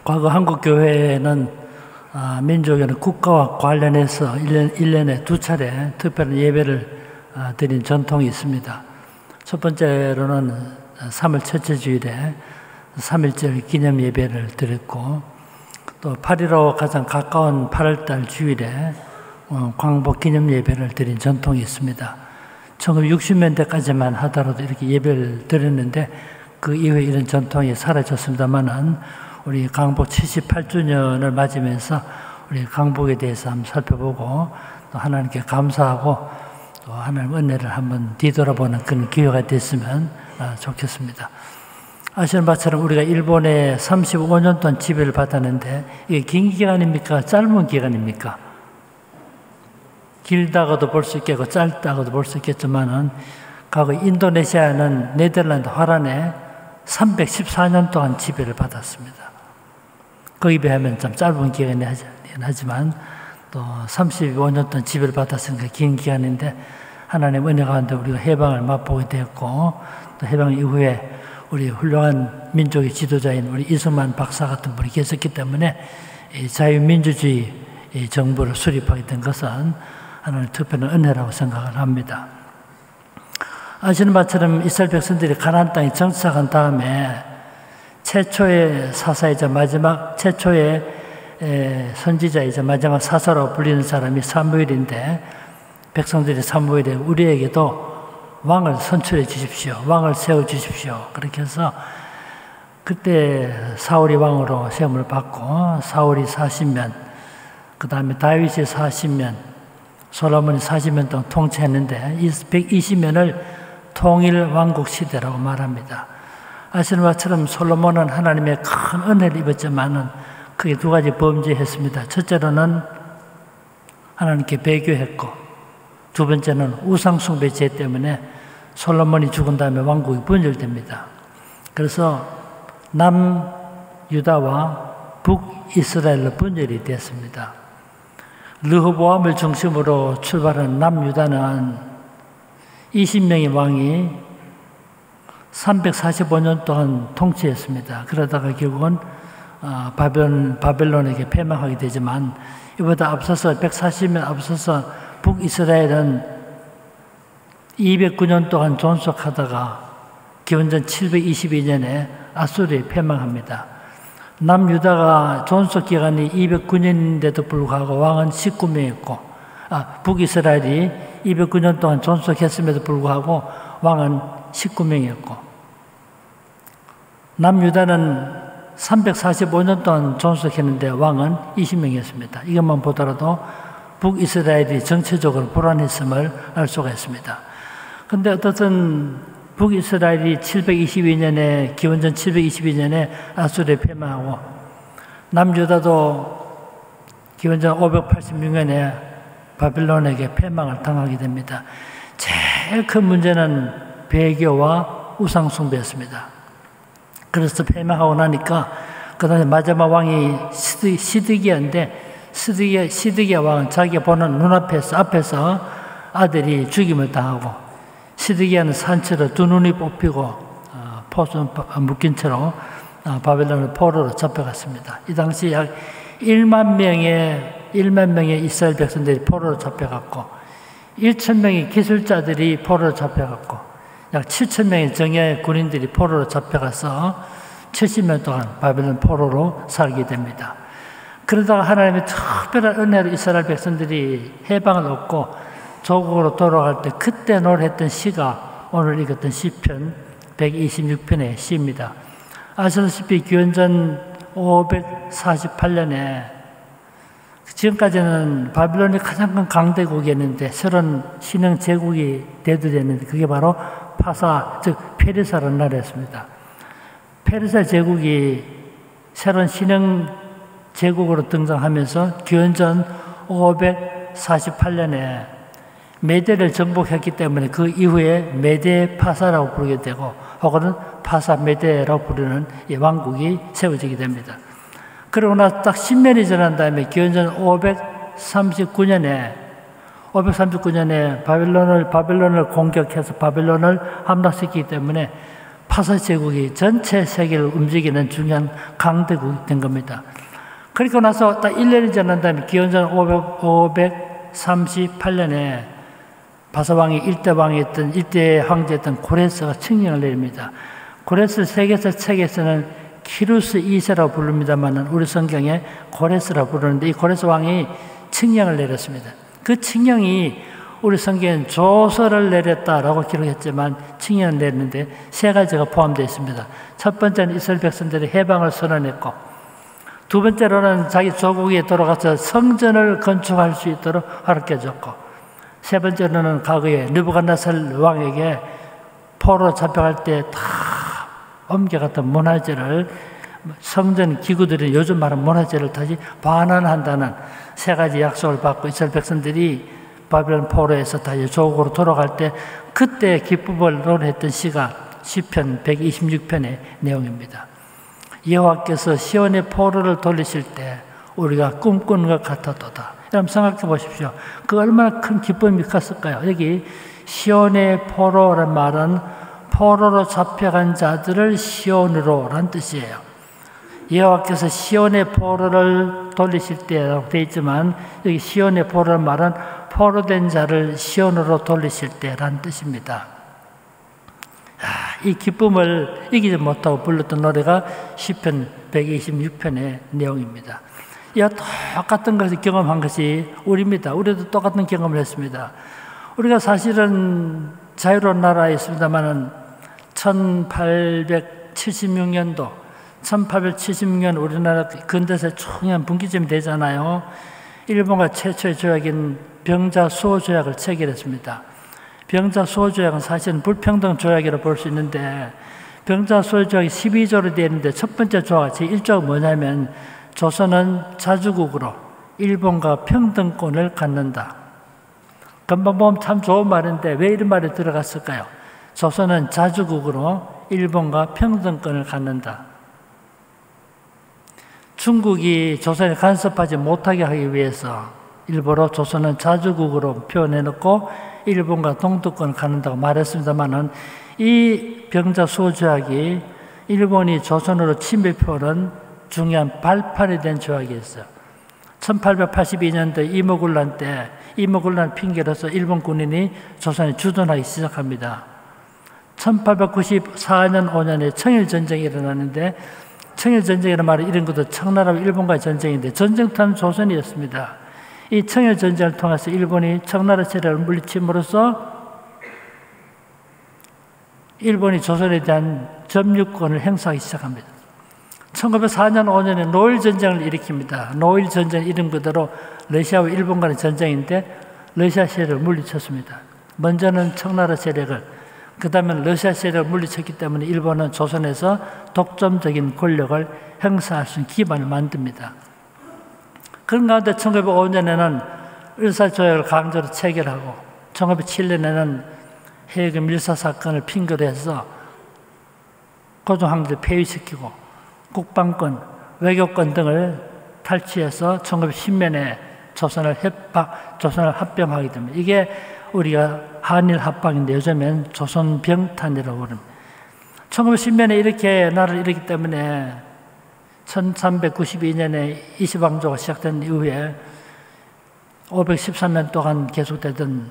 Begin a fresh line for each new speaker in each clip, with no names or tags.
과거 한국교회는 민족에는 국가와 관련해서 1년에 2차례 특별한 예배를 드린 전통이 있습니다. 첫 번째로는 3월 첫째 주일에 3.1절 기념 예배를 드렸고, 또 8.15 가장 가까운 8월달 주일에 광복 기념 예배를 드린 전통이 있습니다. 1960년대까지만 하더라도 이렇게 예배를 드렸는데 그 이후에 이런 전통이 사라졌습니다만은 우리 광복 78주년을 맞으면서 우리 광복에 대해서 한번 살펴보고 또 하나님께 감사하고 또 하나님 은혜를 한번 뒤돌아보는 그런 기회가 됐으면 좋겠습니다. 아시는 바처럼 우리가 일본에 35년 동안 지배를 받았는데 이게 긴 기간입니까? 짧은 기간입니까? 길다고도 볼 수 있겠고 짧다고도 볼 수 있겠지만은 과거 인도네시아는 네덜란드 화란에 314년 동안 지배를 받았습니다. 거기에 비하면 좀 짧은 기간이 하지만 또 35년 동안 지배를 받았으니까 긴 기간인데 하나님 은혜 가운데 우리가 해방을 맛보게 되었고 또 해방 이후에 우리 훌륭한 민족의 지도자인 우리 이승만 박사 같은 분이 계셨기 때문에 자유민주주의 정부를 수립하게 된 것은 하나님 특별한 은혜라고 생각을 합니다. 아시는 바처럼 이스라엘 백성들이 가나안 땅에 정착한 다음에 최초의 사사이자 마지막 최초의 선지자이자 마지막 사사로 불리는 사람이 사무엘인데 백성들이 사무엘에 우리에게도 왕을 선출해 주십시오. 왕을 세워 주십시오. 그렇게 해서 그때 사울이 왕으로 세움을 받고 사울이 40년, 그 다음에 다윗이 40년, 솔로몬이 40년 동안 통치했는데 이 120년을 통일 왕국 시대라고 말합니다. 아시는 것처럼 솔로몬은 하나님의 큰 은혜를 입었지만은 크게 두 가지 범죄했습니다. 첫째로는 하나님께 배교했고 두 번째는 우상숭배 죄 때문에 솔로몬이 죽은 다음에 왕국이 분열됩니다. 그래서 남유다와 북이스라엘로 분열이 됐습니다. 르호보암을 중심으로 출발한 남유다는 20명의 왕이 345년 동안 통치했습니다. 그러다가 결국은 바벨론에게 패망하게 되지만 이보다 앞서서 140년 앞서서 북이스라엘은 209년 동안 존속하다가 기원전 722년에 아수르에 패망합니다. 남유다가 존속 기간이 209년인데도 불구하고 왕은 19명이었고 북이스라엘이 209년 동안 존속했음에도 불구하고 왕은 19명이었고 남유다는 345년 동안 존속했는데 왕은 20명이었습니다. 이것만 보더라도 북이스라엘이 정치적으로 불안했음을 알 수가 있습니다. 그런데 어떻든 북이스라엘이 722년에 기원전 722년에 아수르에 패망하고 남유다도 기원전 586년에 바빌론에게 패망을 당하게 됩니다. 제일 큰 문제는 배교와 우상숭배였습니다. 그래서 패망하고 나니까 그 다음에 마지막 왕이 시드기야인데 시드기야 왕은 자기가 보는 앞에서 아들이 죽임을 당하고 시드기야는 산채로 두 눈이 뽑히고 포수 묶인 채로 바벨론의 포로로 잡혀갔습니다. 이 당시 약 1만 명의 이스라엘 백성들이 포로로 잡혀갔고 1,000명의 기술자들이 포로로 잡혀갔고 약 7,000명의 정예 군인들이 포로로 잡혀가서 70년 동안 바벨론 포로로 살게 됩니다. 그러다가 하나님의 특별한 은혜로 이스라엘 백성들이 해방을 얻고 조국으로 돌아갈 때 그때 노래했던 시가 오늘 읽었던 시편 126편의 시입니다. 아시다시피 기원전 548년에 지금까지는 바빌론이 가장 큰 강대국이었는데 새로운 신흥 제국이 대두됐는데 그게 바로 파사, 즉 페르시아라는 나라였습니다. 페르시아 제국이 새로운 신흥 제국으로 등장하면서 기원전 548년에 메대를 정복했기 때문에 그 이후에 메대 파사라고 부르게 되고 혹은 파사 메대라고 부르는 이 왕국이 세워지게 됩니다. 그러고 나서 딱 10년이 지난 다음에 기원전 539년에 바벨론을 공격해서 바벨론을 함락시키기 때문에 파사 제국이 전체 세계를 움직이는 중요한 강대국이 된 겁니다. 그리고 나서 딱 1년이 지난 다음에 기원전 538년에 바사왕이 일대 왕이었던 일대 황제였던 고레스가 칙령을 내립니다. 고레스 세계사 책에서는 키루스 2세라고 부릅니다만 우리 성경에 고레스라고 부르는데 이 고레스 왕이 칙령을 내렸습니다. 그 칙령이 우리 성경엔 조서를 내렸다라고 기록했지만 칙령을 내렸는데 세 가지가 포함되어 있습니다. 첫 번째는 이스라엘 백성들이 해방을 선언했고, 두 번째로는 자기 조국에 돌아가서 성전을 건축할 수 있도록 허락해줬고, 세 번째로는 과거에 느부갓네살 왕에게 포로 잡혀갈 때 다 옮겨갔던 문화재를, 성전 기구들이 요즘 말하는 문화재를 다시 반환한다는 세 가지 약속을 받고 이스라엘 백성들이 바벨론 포로에서 다시 조국으로 돌아갈 때 그때 기쁨을 논했던 시가 시편 126편의 내용입니다. 여호와께서 시온의 포로를 돌리실 때 우리가 꿈꾸는 것 같았도다. 여러분 생각해 보십시오. 그 얼마나 큰 기쁨이 컸을까요? 여기 시온의 포로라는 말은 포로로 잡혀간 자들을 시온으로 라는 뜻이에요. 여호와께서 시온의 포로를 돌리실 때라고 되어 있지만 여기 시온의 포로라는 말은 포로된 자를 시온으로 돌리실 때라는 뜻입니다. 이 기쁨을 이기지 못하고 불렀던 노래가 시편 126편의 내용입니다. 이와 똑같은 것을 경험한 것이 우리입니다. 우리도 똑같은 경험을 했습니다. 우리가 사실은 자유로운 나라에 있습니다만 1876년 우리나라 근대사의 중요한 분기점이 되잖아요. 일본과 최초의 조약인 병자-수호 조약을 체결했습니다. 병자-수호 조약은 사실은 불평등 조약이라고 볼 수 있는데 병자-수호 조약이 12조로 되어 있는데 첫 번째 조약, 제1조가 뭐냐면 조선은 자주국으로 일본과 평등권을 갖는다. 금방 보면 참 좋은 말인데 왜 이런 말이 들어갔을까요? 조선은 자주국으로 일본과 평등권을 갖는다. 중국이 조선에 간섭하지 못하게 하기 위해서 일부러 조선은 자주국으로 표현해놓고 일본과 동독권을 갖는다고 말했습니다만은 이 병자-수호 조약이 일본이 조선으로 침입해오는 중요한 발판이 된 조약이었어요. 1882년도 이모군란 때 이모군란 핑계로서 일본 군인이 조선에 주둔하기 시작합니다. 1894년 5년에 청일전쟁이 일어나는데 청일전쟁이라는 말은 이런 것도 청나라와 일본과의 전쟁인데 전쟁터는 조선이었습니다. 이 청일전쟁을 통해서 일본이 청나라 세력을 물리침으로써 일본이 조선에 대한 점유권을 행사하기 시작합니다. 1904년 5년에 노일전쟁을 일으킵니다. 노일전쟁 이름 그대로 러시아와 일본 간의 전쟁인데 러시아 세력을 물리쳤습니다. 먼저는 청나라 세력을, 그 다음에 러시아 세력을 물리쳤기 때문에 일본은 조선에서 독점적인 권력을 행사할 수 있는 기반을 만듭니다. 그런 가운데 1905년에는 을사조약을 강제로 체결하고 1907년에는 해외 밀사 사건을 핑계로 해서 고종 황제를 폐위시키고 국방권, 외교권 등을 탈취해서 1910년에 조선을 합병하게 됩니다. 이게 우리가 한일 합방인데 요즘엔 조선 병탄이라고 부릅니다. 1910년에 이렇게 나라를 잃었기 때문에 1392년에 이시방조가 시작된 이후에 513년 동안 계속되던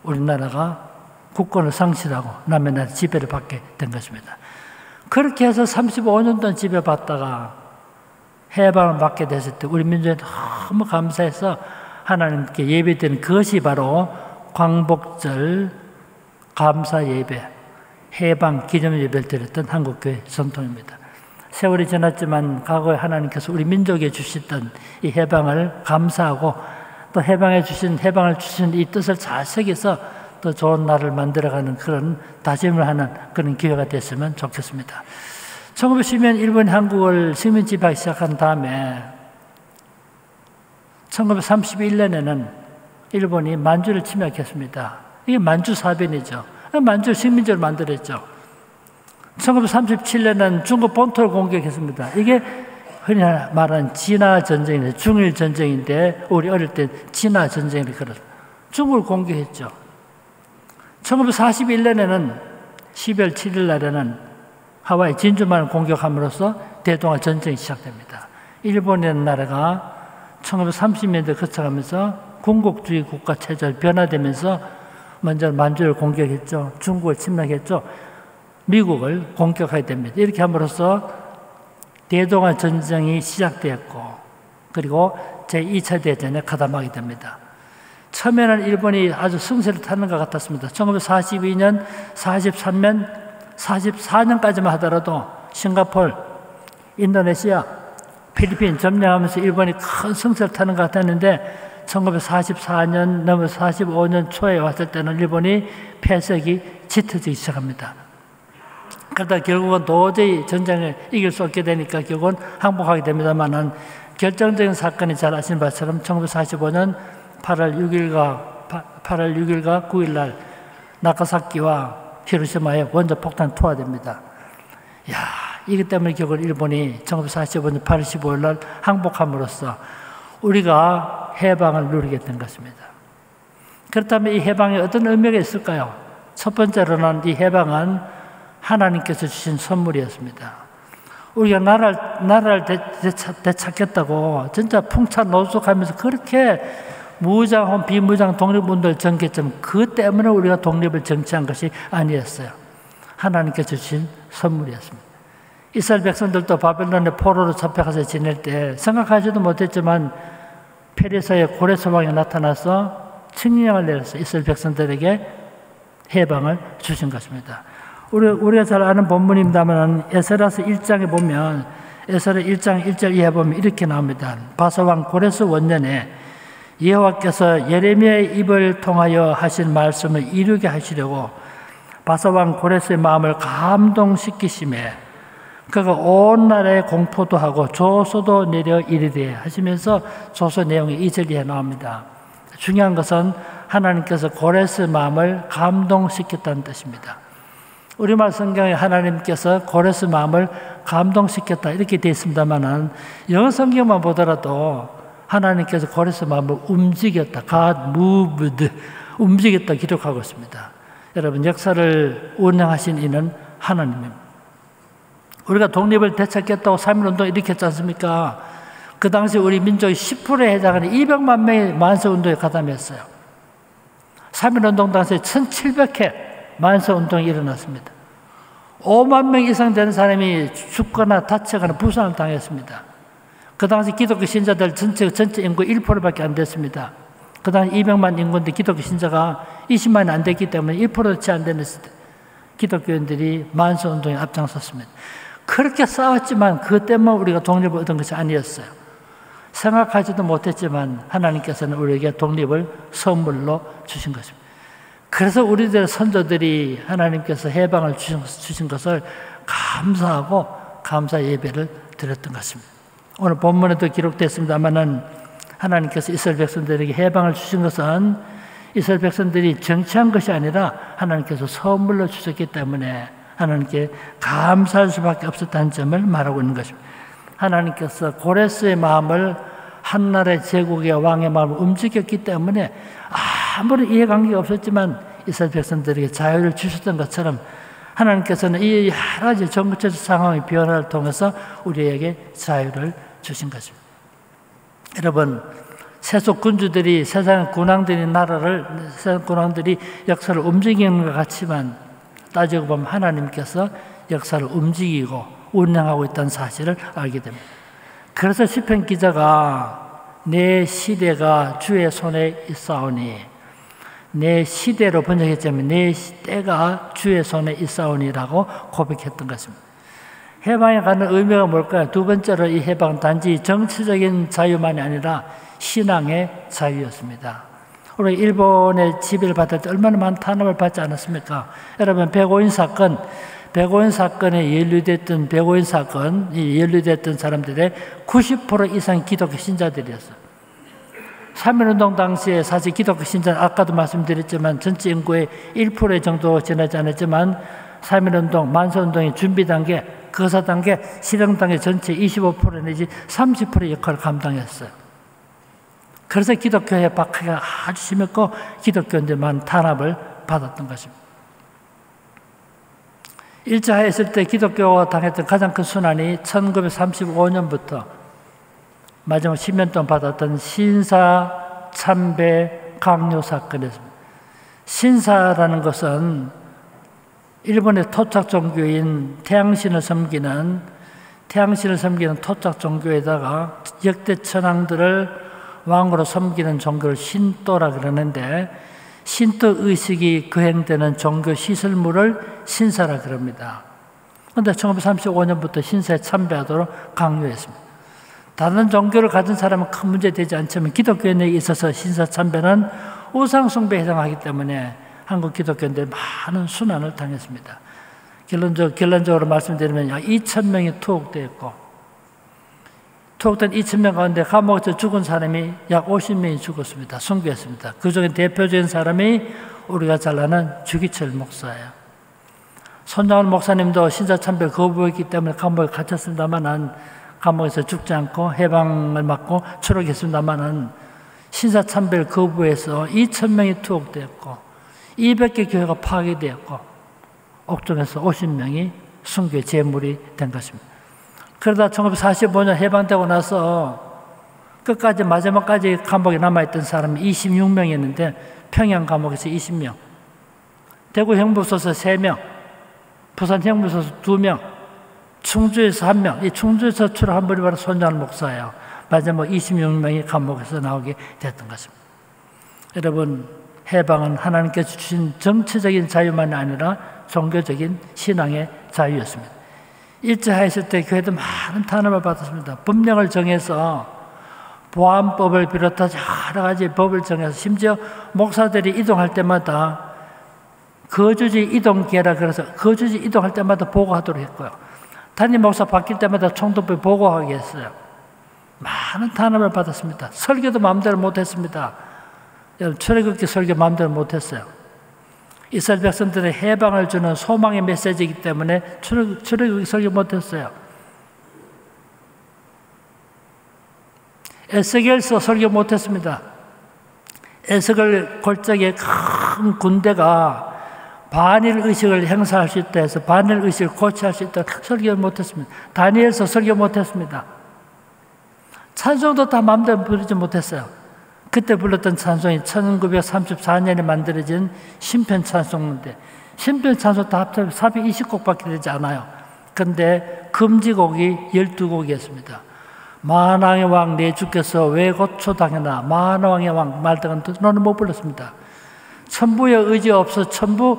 우리나라가 국권을 상실하고 남의 나라 지배를 받게 된 것입니다. 그렇게 해서 35년 동안 지배받다가 해방을 받게 됐을 때 우리 민족이 너무 감사해서 하나님께 예배드리는 그것이 바로 광복절 감사 예배, 해방 기념 예배를 드렸던 한국교회 전통입니다. 세월이 지났지만 과거에 하나님께서 우리 민족에 주셨던 이 해방을 감사하고 또 해방을 주신 이 뜻을 잘 새겨서 더 좋은 날을 만들어가는 그런 다짐을 하는 그런 기회가 됐으면 좋겠습니다. 1910년 일본이 한국을 식민 지배하기 시작한 다음에 1931년에는 일본이 만주를 침략했습니다. 이게 만주사변이죠. 만주를 식민지로 만들었죠. 1937년에는 중국 본토를 공격했습니다. 이게 흔히 말하는 진화전쟁인데 중일전쟁인데 우리 어릴 때 진화전쟁을 그랬어요. 중국을 공격했죠. 1941년에는 12월 7일 날에는 하와이 진주만을 공격함으로써 대동아 전쟁이 시작됩니다. 일본이라는 나라가 1930년대 거쳐가면서 군국주의 국가 체제를 변화되면서 먼저 만주를 공격했죠. 중국을 침략했죠. 미국을 공격하게 됩니다. 이렇게 함으로써 대동아 전쟁이 시작되었고 그리고 제2차 대전에 가담하게 됩니다. 처음에는 일본이 아주 승세를 타는 것 같았습니다. 1942년, 43년, 44년까지만 하더라도 싱가포르, 인도네시아, 필리핀 점령하면서 일본이 큰 승세를 타는 것 같았는데 1944년 넘어 45년 초에 왔을 때는 일본이 패색이 짙어지기 시작합니다. 그러다 결국은 도저히 전쟁을 이길 수 없게 되니까 결국은 항복하게 됩니다만은 결정적인 사건이 잘 아시는 것처럼 1945년 8월 6일과 9일 날 나가사키와 히로시마에 원자 폭탄 투하됩니다. 이것 때문에 결국 일본이 1945년 8월 15일 날 항복함으로써 우리가 해방을 누리게 된 것입니다. 그렇다면 이 해방에 어떤 의미가 있을까요? 첫 번째로는 이 해방은 하나님께서 주신 선물이었습니다. 우리가 나라를 되찾겠다고 진짜 풍차노숙하면서 그렇게 무장, 비무장 독립운동을 전개했지만 그 때문에 우리가 독립을 쟁취한 것이 아니었어요. 하나님께서 주신 선물이었습니다. 이스라엘 백성들도 바벨론의 포로로 잡혀가서 지낼 때 생각하지도 못했지만 페르시아의 고레스 왕이 나타나서 칙령을 내렸어요. 이스라엘 백성들에게 해방을 주신 것입니다. 우리가 잘 아는 본문입니다만 에스라서 1장에 보면 에스라 1장 1절 이하에 보면 이렇게 나옵니다. 바사왕 고레스 원년에 여호와께서 예레미야의 입을 통하여 하신 말씀을 이루게 하시려고 바사왕 고레스의 마음을 감동시키심에 그가 온 나라에 공포도 하고 조소도 내려 이르되 하시면서 조소 내용이 2절 이하에 나옵니다. 중요한 것은 하나님께서 고레스의 마음을 감동시켰다는 뜻입니다. 우리말 성경에 하나님께서 고레스 마음을 감동시켰다 이렇게 되어 있습니다만 영어 성경만 보더라도 하나님께서 고레스 마음을 움직였다. God moved. 움직였다 기록하고 있습니다. 여러분 역사를 운영하신 이는 하나님입니다. 우리가 독립을 되찾겠다고 3.1운동 일으켰지 않습니까? 그 당시 우리 민족의 10%에 해당하는 200만 명이 만세운동에 가담했어요. 3.1운동 당시에 1700회 만세운동이 일어났습니다. 5만 명 이상 되는 사람이 죽거나 다치거나 부상을 당했습니다. 그 당시 기독교 신자들 전체 인구 1%밖에 안 됐습니다. 그 당시 200만 인구인데 기독교 신자가 20만이 안 됐기 때문에 1%도 채 안 되는 기독교인들이 만세운동에 앞장섰습니다. 그렇게 싸웠지만 그 때문에 우리가 독립을 얻은 것이 아니었어요. 생각하지도 못했지만 하나님께서는 우리에게 독립을 선물로 주신 것입니다. 그래서 우리들의 선조들이 하나님께서 해방을 주신 것을 감사하고 감사 예배를 드렸던 것입니다. 오늘 본문에도 기록됐습니다만은 하나님께서 이스라엘 백성들에게 해방을 주신 것은 이스라엘 백성들이 정치한 것이 아니라 하나님께서 선물로 주셨기 때문에 하나님께 감사할 수밖에 없었다는 점을 말하고 있는 것입니다. 하나님께서 고레스의 마음을 한나라의 제국의 왕의 마음을 움직였기 때문에 아무리 이해관계가 없었지만 이스라엘 백성들에게 자유를 주셨던 것처럼 하나님께서는 이 여러 가지 정치적 상황의 변화를 통해서 우리에게 자유를 주신 것입니다. 여러분, 세속 군주들이 세상 군왕들이 역사를 움직이는 것 같지만 따지고 보면 하나님께서 역사를 움직이고 운영하고 있다는 사실을 알게 됩니다. 그래서 시편 기자가 내 시대가 주의 손에 있사오니, 내 시대로 번역했자면 내 때가 주의 손에 있사오니라고 고백했던 것입니다. 해방에 가는 의미가 뭘까요? 두 번째로 이 해방은 단지 정치적인 자유만이 아니라 신앙의 자유였습니다. 우리 일본의 지배를 받을 때 얼마나 많은 탄압을 받지 않았습니까? 여러분, 백오인 사건에 연루됐던 연루됐던 사람들의 90% 이상 기독교 신자들이었어요. 3.1운동 당시에 사실 기독교 신자는 아까도 말씀드렸지만 전체 인구의 1% 정도 지나지 않았지만 3.1운동, 만세운동의 준비 단계, 거사 단계, 실행 단계 전체 25% 내지 30% 역할을 감당했어요. 그래서 기독교의 박해가 아주 심했고 기독교인들만 탄압을 받았던 것입니다. 일제하에 있을 때 기독교가 당했던 가장 큰 순환이 1935년부터 마지막 10년 동안 받았던 신사 참배 강요 사건이었습니다. 신사라는 것은 일본의 토착 종교인 태양신을 섬기는 토착 종교에다가 역대 천황들을 왕으로 섬기는 종교를 신도라 그러는데, 신도 의식이 거행되는 종교 시설물을 신사라 그럽니다. 그런데 1935년부터 신사에 참배하도록 강요했습니다. 다른 종교를 가진 사람은 큰 문제 되지 않지만 기독교인에 있어서 신사 참배는 우상 숭배에 해당하기 때문에 한국 기독교인들이 많은 순환을 당했습니다. 결론적으로 말씀드리면 약 2,000명이 투옥되었고, 투옥된 2,000명 가운데 감옥에서 죽은 사람이 약 50명이 죽었습니다. 순교했습니다. 그 중에 대표적인 사람이 우리가 잘 아는 주기철 목사예요. 손장원 목사님도 신사 참배를 거부했기 때문에 감옥에 갇혔습니다만 감옥에서 죽지 않고 해방을 맞고 추록했습니다만 신사 참배를 거부해서 2,000명이 투옥되었고 200개 교회가 파괴되었고 옥중에서 50명이 순교의 제물이 된 것입니다. 그러다 1945년 해방되고 나서 끝까지 마지막까지 감옥에 남아있던 사람이 26명이었는데 평양 감옥에서 20명, 대구 형무소에서 3명, 부산 형무소에서 2명, 충주에서 1명, 이 충주에서 출합한 분이 바로 손장원 목사예요. 마지막 26명이 감옥에서 나오게 됐던 것입니다. 여러분, 해방은 하나님께서 주신 정치적인 자유만이 아니라 종교적인 신앙의 자유였습니다. 일제하였을 때 교회도 많은 탄압을 받았습니다. 법령을 정해서 보안법을 비롯해서 여러 가지 법을 정해서 심지어 목사들이 이동할 때마다 거주지 이동계라 그래서 거주지 이동할 때마다 보고하도록 했고요. 담임 목사 바뀔 때마다 총독부에 보고하게 했어요. 많은 탄압을 받았습니다. 설교도 마음대로 못했습니다. 출애굽기 설교 마음대로 못했어요. 이스라엘 백성들의 해방을 주는 소망의 메시지이기 때문에 출애굽기 설교 못했어요. 에스겔서 설교 못했습니다. 에스겔 골짜기에 큰 군대가 반일 의식을 행사할 수 있다 해서 반일 의식을 고치할 수 있다 설교 못했습니다. 다니엘서 설교 못했습니다. 찬송도 다 마음대로 부르지 못했어요. 그때 불렀던 찬송이 1934년에 만들어진 신편 찬송인데 신편 찬송 다 합쳐서 420곡밖에 되지 않아요. 그런데 금지곡이 12곡이었습니다. 만왕의 왕 내 주께서 왜 고초당하나 만왕의 왕 말 등은 너는 못 불렀습니다. 천부의 의지 없어 천부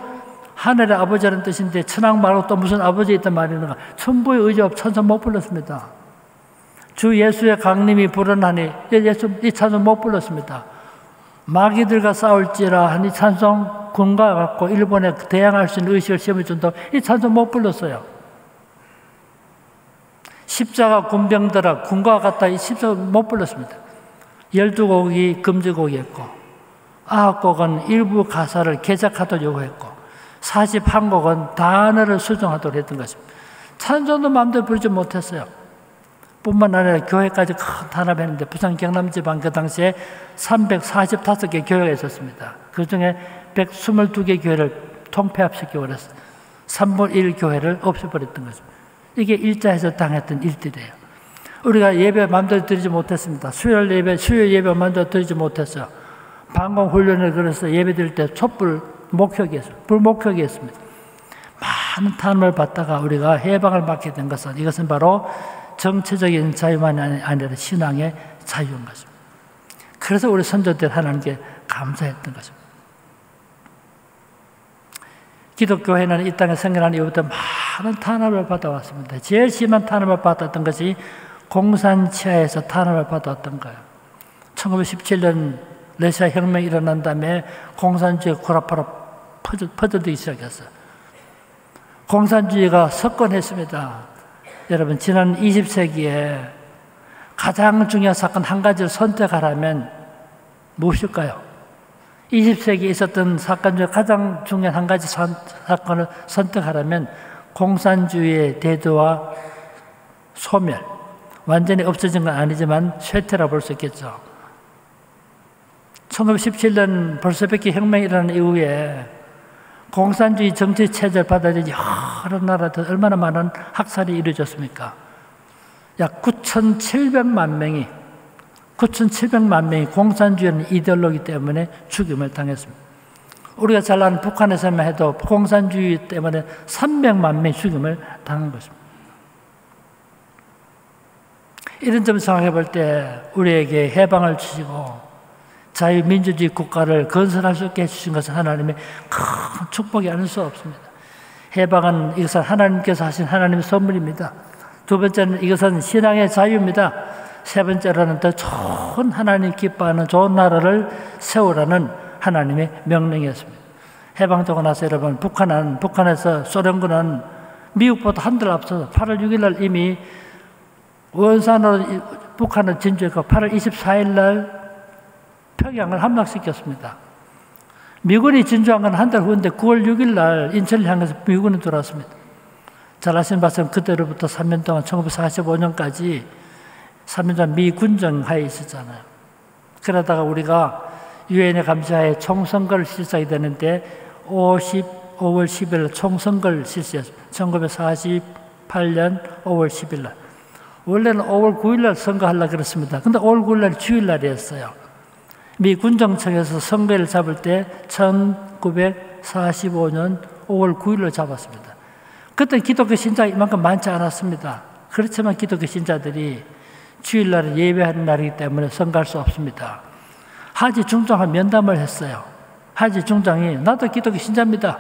하늘의 아버지라는 뜻인데 천왕 말고 또 무슨 아버지 있단 말이는가. 천부의 의지 없어 찬송 못 불렀습니다. 주 예수의 강림이 불어나니 이 찬송 못 불렀습니다. 마귀들과 싸울지라 하니 찬송 군과 같고 일본에 대항할 수 있는 의식을 심어준다고 이 찬송 못 불렀어요. 십자가 군병들아 군과 같다 이 십자가 못 불렀습니다. 12곡이 금지곡이었고 9곡은 일부 가사를 개작하도록 요구했고 41곡은 단어를 수정하도록 했던 것입니다. 찬송도 마음대로 부르지 못했어요. 뿐만 아니라 교회까지 큰 탄압했는데 부산 경남지방 그 당시에 345개 교회가 있었습니다. 그 중에 122개 교회를 통폐합시켜버렸어요. 3분의 1 교회를 없애버렸던 것입니다. 이게 일자에서 당했던 일들이에요. 우리가 예배 마음대로 드리지 못했습니다. 수요 예배 마음대로 드리지 못했어요. 방공훈련을 그래서 예배 드릴 때 촛불 목표기 했습니다. 불목표기 했습니다. 많은 탄압을 받다가 우리가 해방을 받게 된 것은 이것은 바로 정치적인 자유만이 아니라 신앙의 자유인 것입니다. 그래서 우리 선조들 하나님께 감사했던 것입니다. 기독교회는 이 땅에 생겨난 이후부터 많은 탄압을 받아왔습니다. 제일 심한 탄압을 받았던 것이 공산치하에서 탄압을 받아왔던 거예요. 1917년 러시아 혁명이 일어난 다음에 공산주의 고라파로 퍼져들기 시작했어요. 공산주의가 석권했습니다. 여러분, 지난 20세기에 가장 중요한 사건 한 가지를 선택하라면 무엇일까요? 20세기에 있었던 사건 중에 가장 중요한 한 가지 사건을 선택하라면 공산주의의 대두와 소멸, 완전히 없어진 건 아니지만 쇠퇴라 볼 수 있겠죠. 1917년 볼셰비키 혁명이 일어난 이후에 공산주의 정치 체제를 받아들인 여러 나라들 얼마나 많은 학살이 이루어졌습니까? 약 9,700만 명이 공산주의라는 이데올로기 때문에 죽임을 당했습니다. 우리가 잘 아는 북한에서만 해도 공산주의 때문에 300만 명이 죽임을 당한 것입니다. 이런 점을 생각해 볼 때 우리에게 해방을 주시고 자유민주주의 국가를 건설할 수 있게 해주신 것은 하나님의 큰 축복이 아닐 수 없습니다. 해방은 이것은 하나님께서 하신 하나님의 선물입니다. 두 번째는 이것은 신앙의 자유입니다. 세 번째로는 더 좋은 하나님 기뻐하는 좋은 나라를 세우라는 하나님의 명령이었습니다. 해방되고 나서 여러분 북한에서 소련군은 미국보다 한달 앞서서 8월 6일 날 이미 원산으로 북한을 진주했고 8월 24일 날 평양을 함락시켰습니다. 미군이 진주한 건 한 달 후인데 9월 6일 날 인천을 향해서 미군이 들어왔습니다. 잘 아시는 것처럼 그때로부터 3년 동안 1945년까지 3년 동안 미 군정하에 있었잖아요. 그러다가 우리가 유엔의 감시하에 총선거를 실시하게 되는데 5월 10일 총선거를 실시했습니다. 1948년 5월 10일 날. 원래는 5월 9일 날 선거하려고 그랬습니다. 근데 5월 9일 날 주일날이었어요. 미 군정청에서 선거를 잡을 때 1945년 5월 9일로 잡았습니다. 그때 기독교 신자가 이만큼 많지 않았습니다. 그렇지만 기독교 신자들이 주일날은 예배하는 날이기 때문에 선거할 수 없습니다. 하지 중장과 면담을 했어요. 하지 중장이 나도 기독교 신자입니다.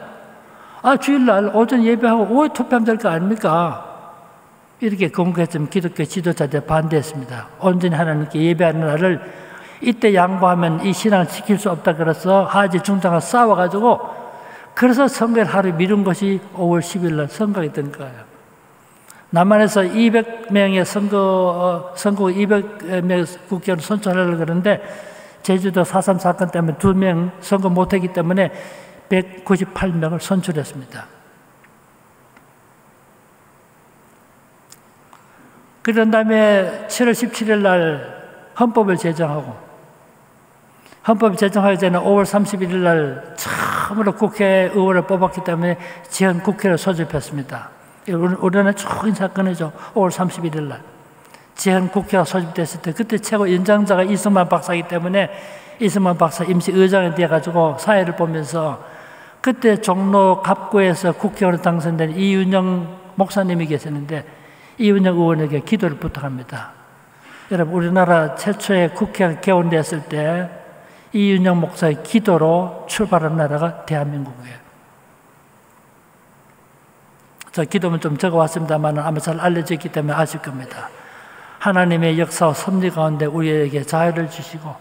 주일날 오전 예배하고 오후에 투표하면 될 거 아닙니까? 이렇게 공개했지만 기독교 지도자들 반대했습니다. 온전히 하나님께 예배하는 날을 이때 양보하면 이 신앙을 지킬 수 없다 그래서 하지 중장과 싸워가지고 그래서 선거를 하루 미룬 것이 5월 10일 날 선거가 된 거예요. 남한에서 200명의 선거 200명의 국회의원 선출하려고 그러는데 제주도 4.3 사건 때문에 2명 선거 못했기 때문에 198명을 선출했습니다. 그런 다음에 7월 17일 날 헌법을 제정하고 헌법을 제정하기 전에 5월 31일 날 처음으로 국회의원을 뽑았기 때문에 지헌국회를 소집했습니다. 우리나라의 좋은 사건이죠. 5월 31일 날 지헌국회가 소집됐을 때 그때 최고 연장자가 이승만 박사이기 때문에 이승만 박사 임시 의장이 되어가지고 사회를 보면서 그때 종로 갑구에서 국회의원으로 당선된 이윤영 목사님이 계셨는데 이윤영 의원에게 기도를 부탁합니다. 여러분 우리나라 최초의 국회가 개원됐을 때 이윤영 목사의 기도로 출발한 나라가 대한민국이에요. 저 기도문 좀 적어왔습니다만 아마 잘 알려져 있기 때문에 아실 겁니다. 하나님의 역사와 섭리 가운데 우리에게 자유를 주시고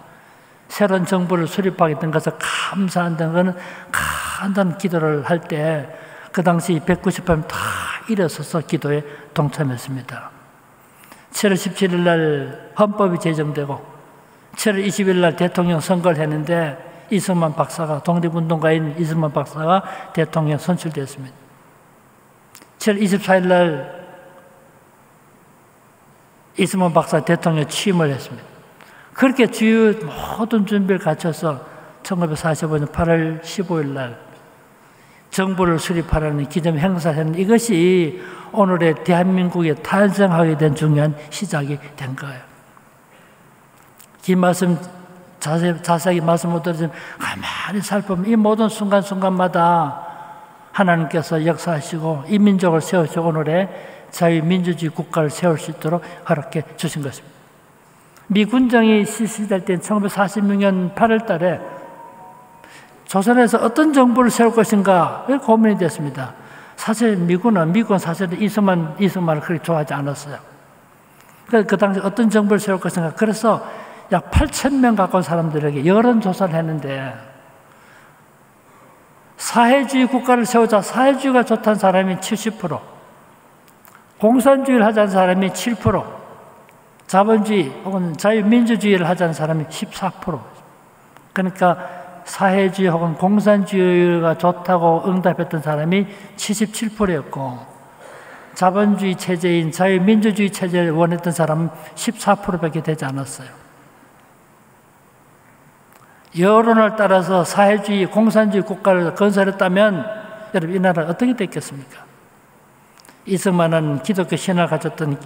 새로운 정부를 수립하게 된 것을 감사한다는 것은 간단한 기도를 할 때 그 당시 190명 다 일어서서 기도에 동참했습니다. 7월 17일 날 헌법이 제정되고 7월 20일 날 대통령 선거를 했는데 이승만 박사가 독립운동가인 이승만 박사가 대통령 선출됐습니다. 7월 24일 날 이승만 박사 대통령 취임을 했습니다. 그렇게 주요 모든 준비를 갖춰서 1945년 8월 15일 날 정부를 수립하라는 기념 행사를 했는데 이것이 오늘의 대한민국에 탄생하게 된 중요한 시작이 된 거예요. 긴 말씀 자세하게 말씀 못 드리지만 가만히 살펴보면 이 모든 순간순간마다 하나님께서 역사하시고 이 민족을 세우시고 오늘의 자유민주주의 국가를 세울 수 있도록 허락해 주신 것입니다. 미 군정이 실시될 때는 1946년 8월 달에 조선에서 어떤 정부를 세울 것인가 고민이 됐습니다. 사실 미국은 사실 이승만을 그렇게 좋아하지 않았어요. 그 당시 어떤 정부를 세울 것인가. 그래서 약 8,000명 가까운 사람들에게 여론조사를 했는데 사회주의 국가를 세우자 사회주의가 좋다는 사람이 70%, 공산주의를 하자는 사람이 7%, 자본주의 혹은 자유민주주의를 하자는 사람이 14%. 그러니까 사회주의 혹은 공산주의가 좋다고 응답했던 사람이 77%였고 자본주의 체제인 자유민주주의 체제를 원했던 사람은 14%밖에 되지 않았어요. 여론을 따라서 사회주의, 공산주의 국가를 건설했다면 여러분 이 나라가 어떻게 됐겠습니까? 이승만은 기독교 신앙을 가졌던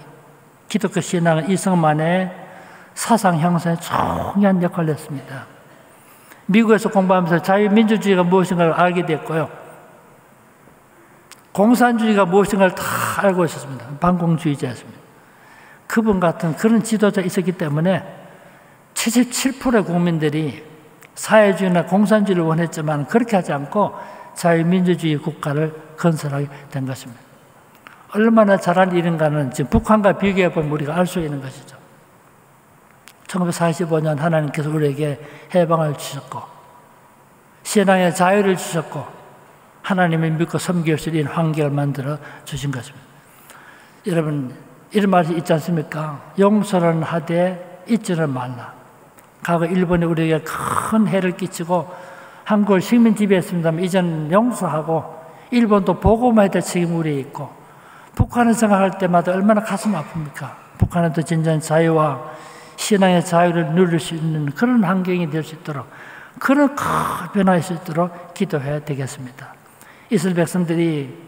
기독교 신앙은 이승만의 사상 형성에 중요한 역할을 했습니다. 미국에서 공부하면서 자유민주주의가 무엇인가를 알게 됐고요. 공산주의가 무엇인가를 다 알고 있었습니다. 반공주의자였습니다. 그분 같은 그런 지도자 있었기 때문에 77%의 국민들이 사회주의나 공산주의를 원했지만 그렇게 하지 않고 자유민주주의 국가를 건설하게 된 것입니다. 얼마나 잘한 일인가는 지금 북한과 비교해 보면 우리가 알 수 있는 것이죠. 1945년 하나님께서 우리에게 해방을 주셨고 신앙의 자유를 주셨고 하나님을 믿고 섬길 수 있는 환경을 만들어 주신 것입니다. 여러분 이런 말이 있지 않습니까? 용서는 하되 잊지는 말라. 과거 일본이 우리에게 큰 해를 끼치고 한국을 식민 지배했습니다만 이제는 용서하고 일본도 보고만 해야 될 책임이 우리에 있고 북한을 생각할 때마다 얼마나 가슴 아픕니까? 북한에도 진정한 자유와 신앙의 자유를 누릴 수 있는 그런 환경이 될 수 있도록 그런 큰 변화할 수 있도록 기도해야 되겠습니다. 이스라엘 백성들이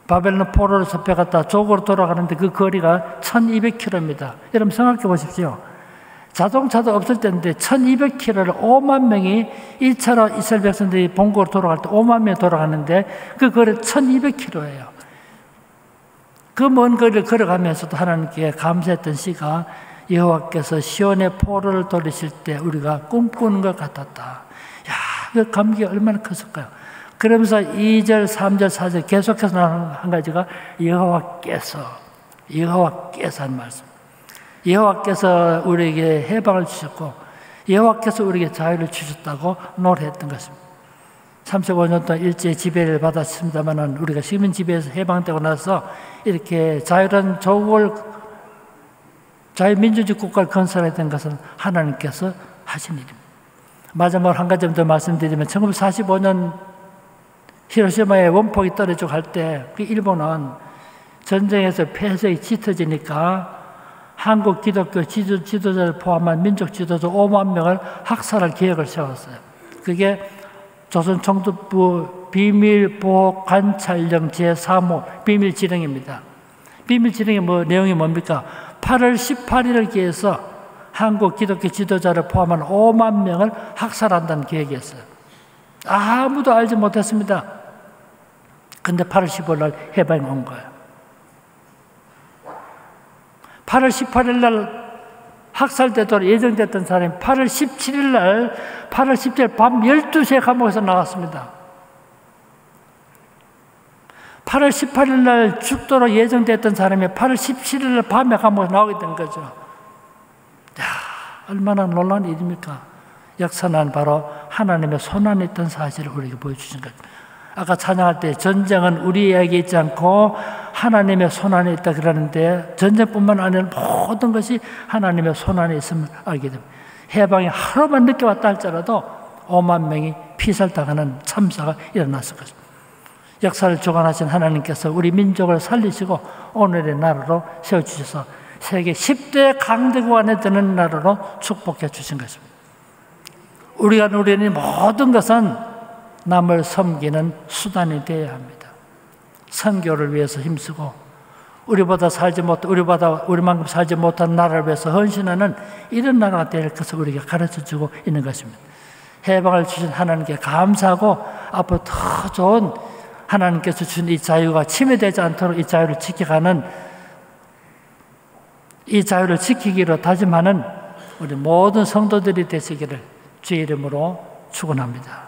바벨론 포로로 잡혀갔다 조국으로 돌아가는데 그 거리가 1200km입니다. 여러분 생각해 보십시오. 자동차도 없을 때인데 1200km를 5만 명이 1차로 이스라엘 백성들이 본국으로 돌아갈 때 5만 명이 돌아가는데 그 거리 1200km예요. 그 먼 거리를 걸어가면서도 하나님께 감사했던 시가 여호와께서 시온의 포로를 돌리실 때 우리가 꿈꾸는 것 같았다. 야, 그 감기가 얼마나 컸을까요? 그러면서 2절, 3절, 4절 계속해서 나오는 한 가지가 여호와께서 하는 말씀. 여호와께서 우리에게 해방을 주셨고 여호와께서 우리에게 자유를 주셨다고 노래했던 것입니다. 35년 동안 일제의 지배를 받았습니다만 우리가 식민 지배에서 해방되고 나서 이렇게 자유로운 조국을 자유민주주의 국가를 건설해야 된 것은 하나님께서 하신 일입니다. 마지막으로 한 가지 더 말씀드리면 1945년 히로시마에 원폭이 떨어지고 할 때 그 일본은 전쟁에서 폐쇄가 짙어지니까 한국 기독교 지도자를 포함한 민족 지도자 5만 명을 학살할 계획을 세웠어요. 그게 조선 총독부 비밀보호관찰령 제3호 비밀지령입니다. 비밀지령의 내용이 뭡니까? 8월 18일을 기해서 한국 기독교 지도자를 포함한 5만 명을 학살한다는 계획이었어요. 아무도 알지 못했습니다. 근데 8월 15일 날 해방이 온 거예요. 8월 18일 날 학살되도록 예정됐던 사람이 8월 17일 날 8월 17일 밤 12시에 감옥에서 나왔습니다. 8월 18일 날 죽도록 예정됐던 사람이 8월 17일 날 밤에 감옥에서 나오게 된 거죠. 야, 얼마나 놀라운 일입니까? 역사는 바로 하나님의 손안에 있던 사실을 우리에게 보여주신 거죠. 아까 찬양할 때 전쟁은 우리에게 있지 않고 하나님의 손안에 있다 그러는데 전쟁뿐만 아니라 모든 것이 하나님의 손안에 있음을 알게 됩니다. 해방이 하루만 늦게 왔다 할지라도 5만 명이 피살당하는 참사가 일어났을 것입니다. 역사를 주관하신 하나님께서 우리 민족을 살리시고 오늘의 나라로 세워주셔서 세계 10대 강대국 안에 드는 나라로 축복해 주신 것입니다. 우리가 누리는 모든 것은 남을 섬기는 수단이 되어야 합니다. 선교를 위해서 힘쓰고 우리만큼 살지 못한 나라를 위해서 헌신하는 이런 나라가 될 것을 우리에게 가르쳐주고 있는 것입니다. 해방을 주신 하나님께 감사하고 앞으로 더 좋은 하나님께서 주신 이 자유가 침해되지 않도록 이 자유를 지키기로 다짐하는 우리 모든 성도들이 되시기를 주의 이름으로 축원합니다.